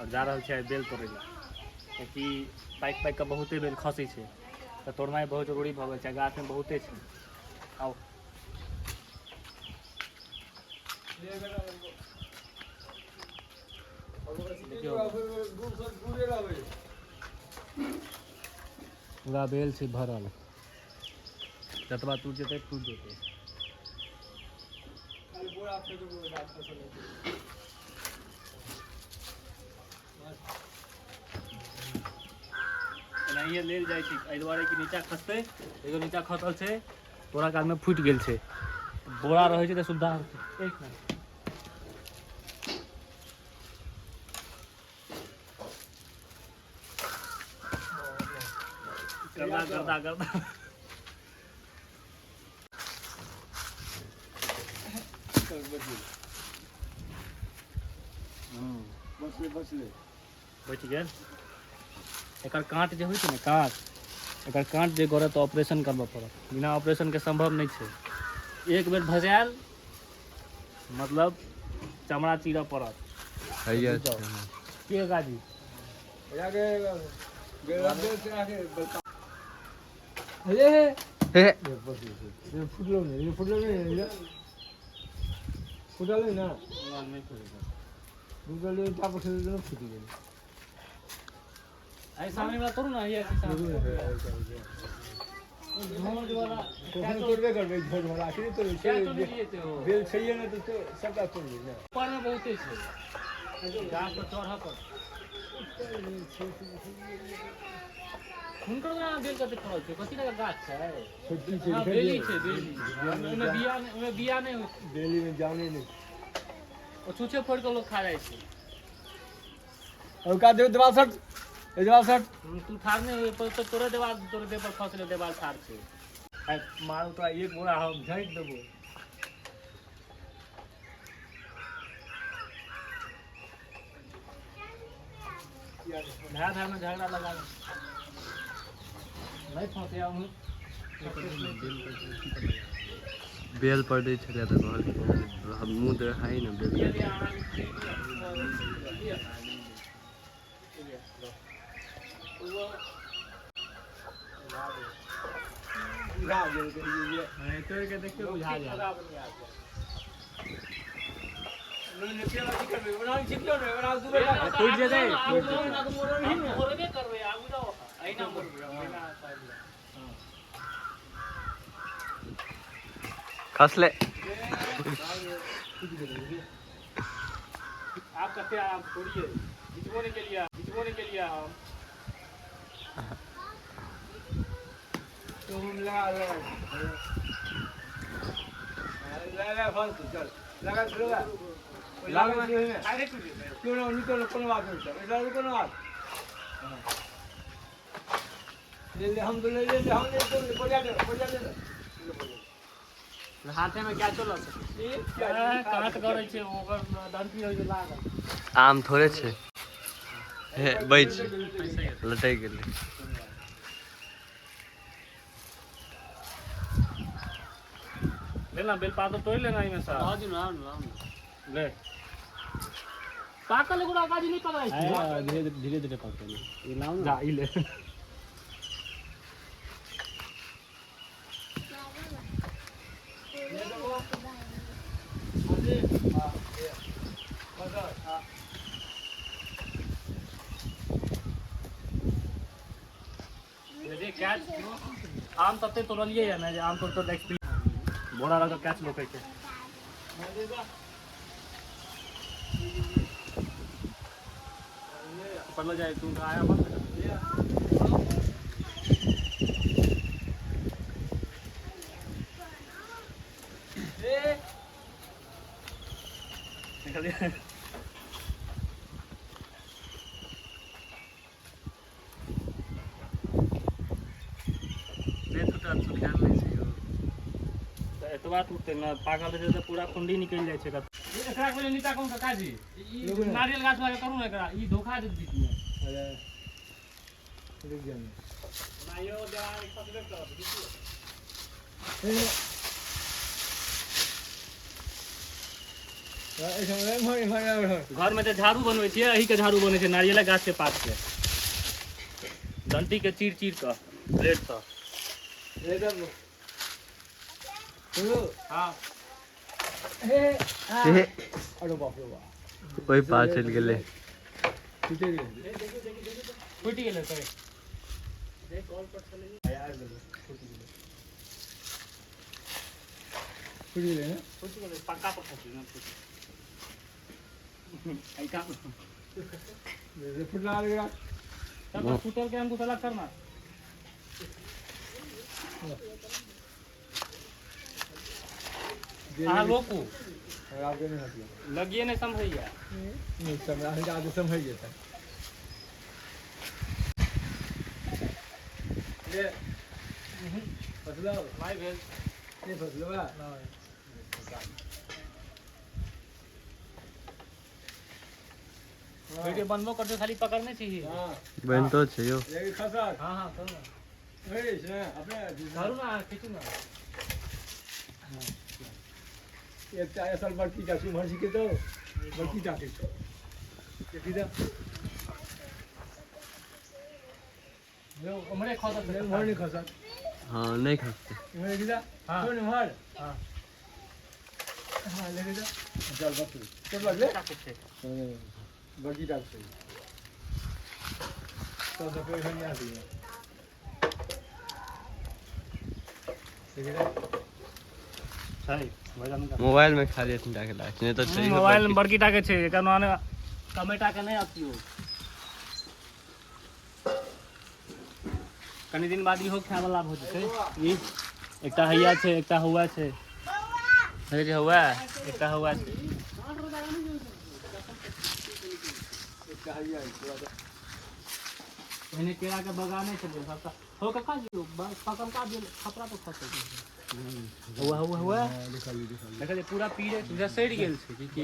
और जा रहल छै बेल तोड़ै लए, कियाकि पाकि पाकि कऽ बहुते बेल खसै छै तऽ तोड़नाइ बहुत जरूरी भऽ गेल छै, गाछमे बहुते छै। आउ पूरा बेल छै भरल, जतबा टूट जेतै टूट जेतै। एनाहिए लेल जाइ छै, एहि दुआरे कि नीचाँ खसतै, एगो नीचाँ खसल छै तोड़ा कालमे फुटि गेल छै, बोरा रहै छै तऽ सुविधा होइ छै। गर्दा गर्दा गर्दा बचि गेल। एकर काँट जे होइ छै ने, एकर काँट जे गड़त तऽ ऑपरेशन करबऽ पड़त, बिना ऑपरेशनके संभव नहि छै। एक बेर धसायल मतलब चमड़ा चीरऽ पड़त। के गाजी फुटल ना सामने वाला तोड़ू ना, ये झोंझ वाला तोड़बे करबै, झोंझ वाला आखिर तोड़ै छै, बेल छैये ने तऽ सबटा तोड़बै ने। ऊपर में बहुते छै, गाछ पर चढ़ऽ पर हुनकर गाछ बेल कते फड़ल छै, कथी लगा गाछ छै, छोटी छै, बेली छै, बेली ओमे बिया नहि होइ छै, बेली में जाने नहीं, ओ छूछे फोड़ के लोग खा जाइ छै। और का देव देवाल सट, ए देवाल सट, तू ठाड़ नहीं तो तोरे दे पर खसले, देवाल ठाड़ छै। आई मारू तो एक बोरा हम झैक देबो। धार में झगड़ा लगा नहीं फंसे हम बेल पड़ै छलै तऽ कहल मुँह देखाइ ने बेल। तोड़ के देखियो बुझा जाए। खसले आप कते आराम छोड़िए, बिछोने के लिए हम तुम लगा चल लगा क्यों ना निकल, कोनो बात नहीं सर, इधर कोनो बात ले हम तो ले हम ले बोलिया दे हाथे में क्या चलो काट करे छे, ओकर डंटी होय लागल। आम थोड़े छै, बैच लटक गेलै। लेना बेल पात तोड़ लेना इमे से, ले पाकल एगो आगाजी नहीं पकड़ाई छै, धीरे धीरे पकड़ ई लाओ ना, ई ले आम तते तोड़लिए है ना, आम तोड़ तो एक्सपीरियंस बोरा लगा कैच लोके के पड़ जाए, तू आया मत निकल गया। एतबा टूटते ना, पाकल रहे तो पूरा कुंडी निकल जाए छै। एकरा पहले नीचा कौन काजी नारियल गाछ लगा करू ना, एकरा ई धोखा दे दी में अरे रुक जा ना, यो देवाल खसबे करत देखियो। घर में तो झाड़ू बनबै छियै, एही के झाड़ू बनै छै नारियल गाछ के पात के, डंटी के चीर चीर के ब्लेड से। हाँ अरे बाप रे बाप, वही पार चल गेले, फुटि गेलै तो कॉल पर चले फुटि गेलै ना, फुटि गेलै पक्का पर फुटि ना आई का फुटला लगा तब फुटल के हमको सलाह करना हाँ लोकू आगे नहीं हटिया लगिए नहीं समझैया नहीं समझ आगे समझ जाता ये फसलो भाई भेल ये फसलो बा ना वीडियो बनबो करते खाली पकड़ने चाहिए। हां बन तो छै यो ये खसा हां हां करो ना ए इसने अपने धरो ना खींचो ना हां ये चाय असल बड़की का सुमर जी के दो बड़की का के ये किधर लो हमरे खाता से मोर नहीं खसा हां नहीं खसते हमरे किधर हां तो नहीं मार हां हां लेके जा चल बस चल लगे बड़की का से तो कोई नहीं आती है सही मोबाइल में खाली इतना के लाग नहीं तो चाहिए मोबाइल में बड़की टाके छै एकर माने कमेटा के नहीं आतियो कनी दिन बाद इहो खाय वाला हो जते ई एकटा हैया छै एकटा हुआ छै हे जे हुआ एकटा हुआ छै एकटा हैया पूरा पहले केरा के बगाने छै सबका हो कका जी पकड़ का दिल खपरा तो फंस गई हुआ देखा पूरा पीरे तुझा सड़ गेल छै कि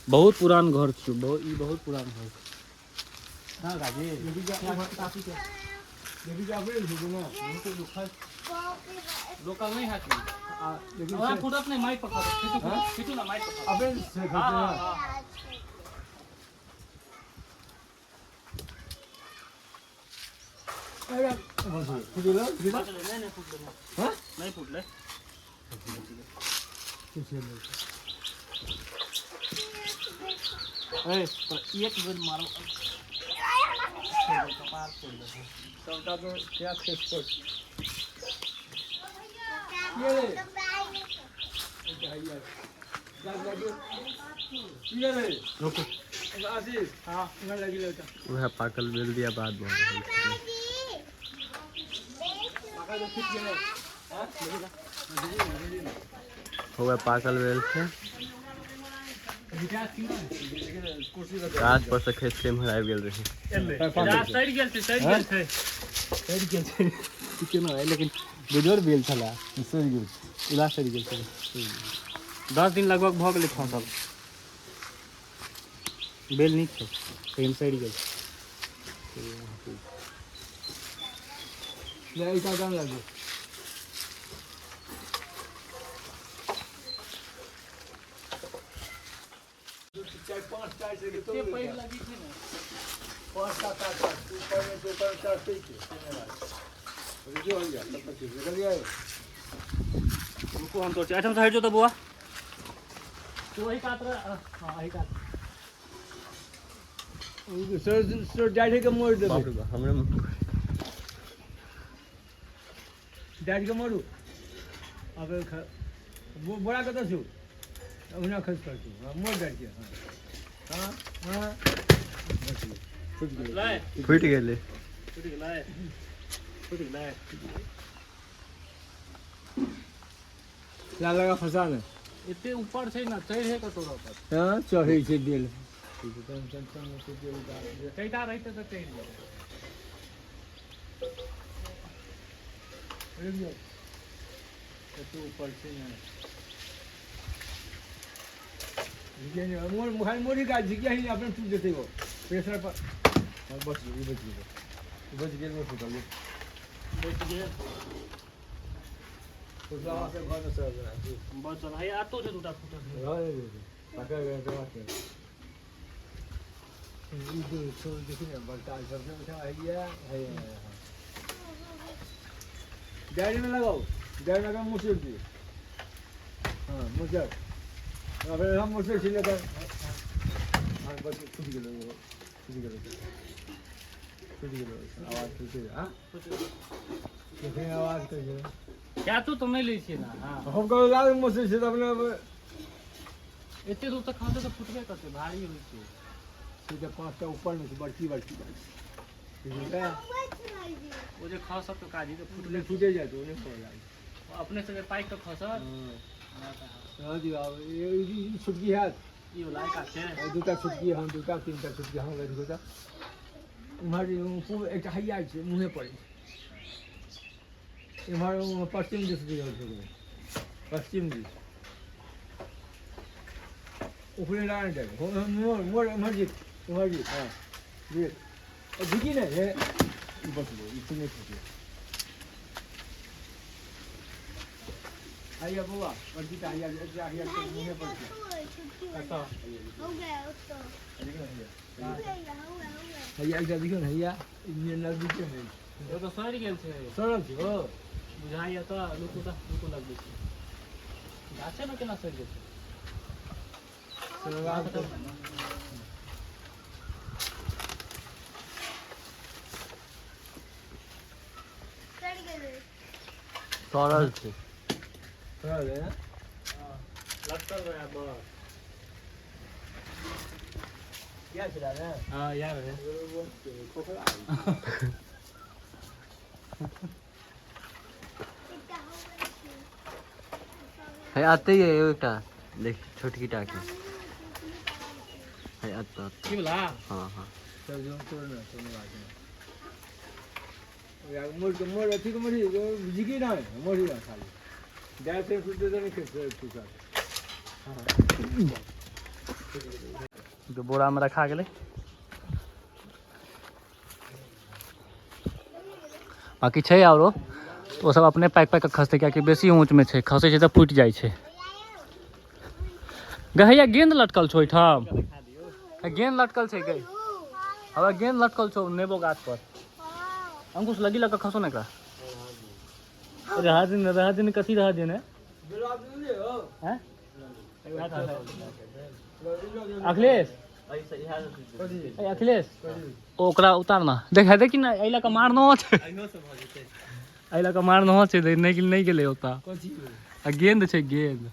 बहुत पुरान घर छै बहुत ई बहुत पुरान घर हां गाजी यदि काफी के यदि का बेल छै ना उनको दुखा लोकल नहीं है लेकिन हां फुटत नहीं माइक पकड़ खींचो ना माइक पकड़ अबे से हां अरे फुटले नहीं फुटले हां नहीं फुटले ए एक बेर मारो कपार फोड़ दे सबटा तो क्या खेस पर ये ले ये ले रुको आशीष हां न लगी लेता वह पाकल बेल दिया बाद में होगा पाकल बेल से गाछ पर से खेत के में आबि गेल रही सड़ गेल छै केना है लेकिन बेजोर बेल छला सड़ गेल उला सड़ गेल छै 10 दिन लगभग भ गेलै फसल बेल नीक छै कहीं सड़ गेल ले ई का दाम लागो पांच चार से तो पैग लगी थी ना पांच सात आठ ऊपर में दो पर चार पे के जो हो गया तब तक निकल गया उनको हम तो आइटम से हट जो तो बुआ तो वही काट रहा हां वही काट सर डाढ़ी के मोड़ दे हमरे डाढ़ी के मोड़ू अब बोरा कत छु उना खस कर तू मोड़ डाढ़ के हां हां फुट गेले क्या लगा फसा ने इतने ऊपर छै ना चढ़े कतो रहत हां चढ़ै छै बेल टेंशन में से बेल उतार कैटा रहते तो चढ़ जाए कतो ऊपर छै ना ये मोर मुहाई मोरी का जिगिया ही अपने टूट देते वो प्रेशर पर और बच गए में फुटल बच गए फुटला से घर में सब बचल है आतो छै दूटा फुटल रह दे पकड़ गए तो बात है ये छोड़ देखिए बल्टा सब में उठा है गाड़ी में लगाओ गाड़ी लगा मुझे दी हां मुझे अब हम मुझे छिले कर हां बस खुद गेलो आवाज छूटे हां देखिए आवाज कर क्या तो नहीं लै छियै ना हां हम कह लाग मुझे से अपने एते दूर तक खाते तो फुटबे करते भारी होइ छै सीधे 5 टा ऊपर में बड़की ठीक है वो जो खा सब तो काजी तो फुटले फूटे जाए तो उन्हें पड़ जाए अपने से पाइप तो खसर हां जी आओ ये छुटकी है ये वाला का छै दूटा छुटकी हम दूटा तीनटा छुटकी हम ले देखो उम्हर पूर्व एक हैया छै मुहे पर इम्हर पश्चिम दिस दिस छै पश्चिम दिस ऊपर लाने जाए मोर इम्हर जी हां ये दिखी ना ये बस लो इतने छुटकी हैया बुआ बड़ी का हैया मुहे पर ऐसा हो गया उसको हैया एक देखियो ना हैया इन्ने नजदीक है वो तो सर गेल छै सरल छै ओ बुझाइया तो रुको लग दै छै गाछे में केना सर गेल सरल छै सरल है लगतर रहा बस क्या चला रहा है हां यार है है आते ही है एकटा देख छोटकी टाकी है आता की बोला हाँ हाँ चल जो तोड़ना बात नहीं यार मोर अथी को मरी जिगी ना है मोरी ना खाली गैस से फुट दे नहीं खेल तुसा जो बोरा में रखा गेलै बाकी छै आरो ओ सब अपने पैक के खसते कियाकि बेसी ऊँच में छै खसै छै तऽ फुटि जाइ छै गहैया गेंद लटकल छौ ओइठाम गेंद लटकल छै गै हवा गेंद लटकल छौ नेबो गाछ पर अंकुश लगी लग खसो ना एकरा रहा दिन कथी रहा दिन है हैं अखिलेश ए अखिलेश ओकरा उतारना देखी ना एहि लऽ कऽ मारनो छै एहि लऽ कऽ मारनो छै नहीं गेलै ओता आ गेंद छै गेंद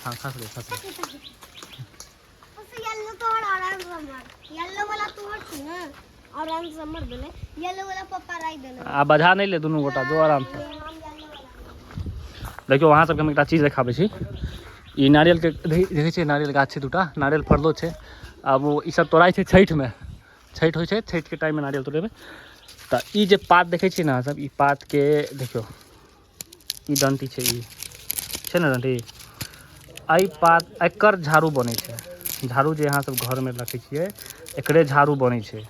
हाँ खस ले येलो तो ऑरेंज समर येलो वाला तोड़ छी ना ऑरेंज समर देले येलो वाला पप्पा राइ देले आ बजा नहीं ले दुनू गोटा जो आराम से देखियो वहाँ सबके हम एकटा चीज देखाबै छी ई नारियल के देखै छियै नारियल गाछ छै दूटा नारियल फड़लो छै आब वो ई सब तोड़ाइ छै छठि में छठि होइ छै छठि के टाइम में नारियल तोड़ेबै तऽ ई जे पात देखै छियै ना सब ई पात के देखियो ई डंटी छै ई छै ना डंटी आई पात एकर झाड़ू बनै छै झाड़ू जे अहाँ सब घर में रखै छियै एकरे झाड़ू बनै छै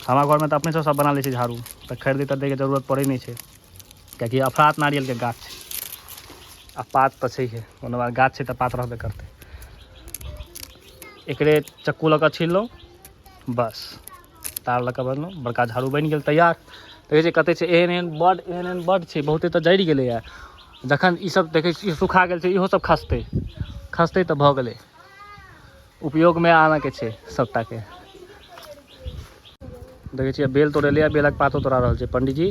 हमरा घर में तऽ अपने सब बना लै छै झाड़ू तऽ खरीदे तऽ दै के जरूरत पड़ै नहीं छै कियाकि अफरात नारियल के गाछ छै आ पात तऽ छैहे कोनो बात गाछ छै तऽ पात रहबे करतै एकरे चक्कू लऽ कऽ छीललहुँ बस तार लऽ कऽ बनलहुँ बड़का झाड़ू बनि गेल तैयार देखै छियै कते छै एहन बड छै बहुते तऽ जरि गेलैए जखन ई सब देखै छियै सुखा गेल छै इहो सब खसतै तऽ भऽ गेलै उपयोग में आना के छै सबटा के देखै छियै बेल तोड़ेलियै बेलक पातो तोड़ा रहल छै पंडीजी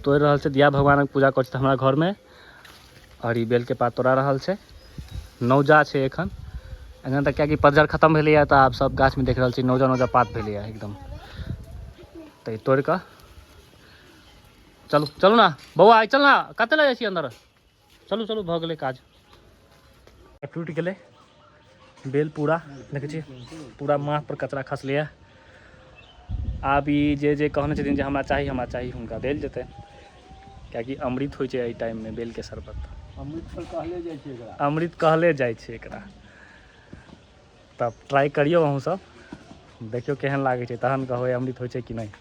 तोड़ि रहल छै दिया भगवानक पूजा करै छै हमरा घर में और ई बेल के पात तोड़ा रहल छै नौजा छै एखन तक कियाकि पतझड़ खत्म भेलैए तऽ आब सब गाछ में देख रहल छी नौजा पात भेलैए एकदम तऽ तोड़ कऽ चलू ना बौआ आइ चल ना कते लऽ जाइ छी अंदर चलू भऽ गेलै काज टूटि गेलै बेल पूरा देखै छी पूरा माथ पर कचरा खसलैए आब ई जे कहने छथिन जे हमरा चाही हुनका देल जेतै कियाकि अमृत होइ छै एहि टाइम में बेल के शरबत अमृत कहले जाइ छै एकरा तब ट्राई करियौ अहूँ सब देखियौ केहन लागै छै तहन कहबै अमृत होइ छै कि नहीं।